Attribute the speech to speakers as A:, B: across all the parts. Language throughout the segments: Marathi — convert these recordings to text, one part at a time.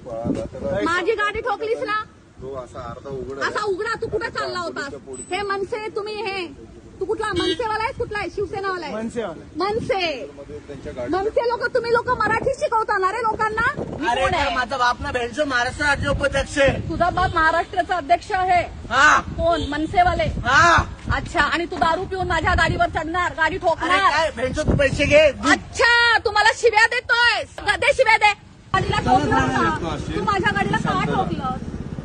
A: माझी गाडी ठोकलीस ना,
B: तो असा
A: उघडा. तू कुठे चालला होतास? हे मनसे तुम्ही हे तू कुठला मनसेवाला आहे? कुठला आहे? शिवसेनावाला आहे? मनसे लोक तुम्ही लोक मराठी शिकवता ना रे लोकांना?
C: अरे माझा बाप ना भेटतो महाराष्ट्र राज्य उपाध्यक्ष आहे.
A: तुझा बाप महाराष्ट्राचा अध्यक्ष आहे?
C: हा.
A: कोण? मनसेवाले?
C: हा.
A: अच्छा. आणि तू दारू पिऊन माझ्या गाडीवर चढणार, गाडी ठोकणार?
C: काय भेटतो तू पैसे घे.
A: अच्छा, तू मला शिव्या देतोय? दे शिव्या दे. गाडीला ठोकलं का? तू माझ्या गाडीला का ठोकलं?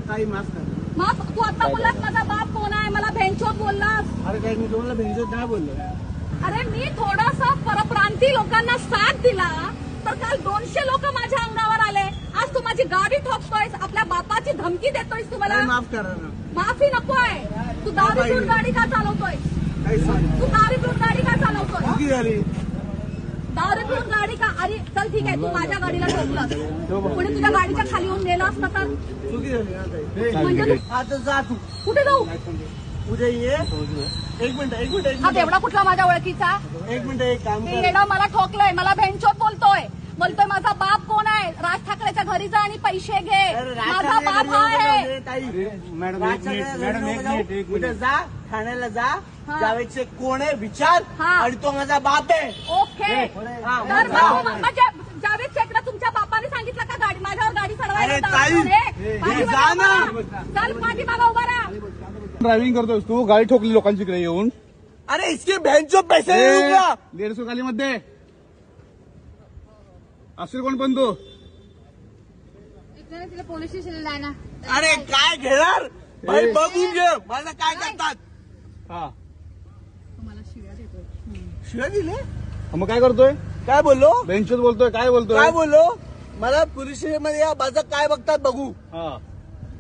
C: काही माफ कर.
A: मग तू आता बोललास माझा बाप कोण आहे, मला भेंचोद बोललास.
C: अरे काय मी तुम्हाला भेंचोद नाही बोललो.
A: अरे मी थोडासा परप्रांती लोकांना साथ दिला तर काल 200 लोक माझ्या अंगावर आले. आज तू माझी गाडी ठोकतोयस, आपल्या बापाची धमकी देतोयस. तुम्हाला
C: माफ करा ना.
A: माफी नकोय. तू दारू पिऊन गाडी का चालवतोय? तू दारू पिऊन गाडी का चालवतोय? दारू पिऊन गाडी का? अरे चल ठीक आहे, तू माझ्या गाडीला ठोकलास, कोणी तुझ्या गाडीच्या खाली येऊन नेलं असतं तर? म्हणजे
C: आता जा तू.
A: कुठे जाऊ?
C: उद्या ये. एक मिनिट.
A: हा बेवडा कुठला माझ्या ओळखीचा?
C: एक मिनिट. एक काम
A: मी येणं मला ठोकलंय, मला भेंचोद बोलतोय माझा बाप कोण आहे? राज ठाकरेच्या घरी जा आणि पैसे घे. माझा बाप आहे.
C: मॅडम उद्या जा ठाण्याला जा. जावेदचे कोण आहे विचार. आणि तो माझा बाप आहे.
A: ओके. तर जावेद शेखला तुमच्या बापाने सांगितलं का गाडी माझ्यावर गाडी चढवायला? चल पाठीमागा उभा राहा.
B: ड्रायव्हिंग करतोस तू, गाडी ठोकली लोकांची इकडे येऊन.
C: अरे इसके बहनचो पैसे देऊ का?
B: 150 खाली मध्ये असेल कोण पण तू?
D: तिला पोलीस स्टेशनला जाय ना.
C: अरे काय घेणार भाई, बघून घे मला काय करतात.
B: हा
C: शिव्या दिले.
B: मग काय करतोय?
C: काय बोललो?
B: बेंचवर बोलतोय? काय बोलतोय?
C: काय बोललो? मला पोलीस स्टेशन मध्ये या माझं काय बघतात बघू.
B: हा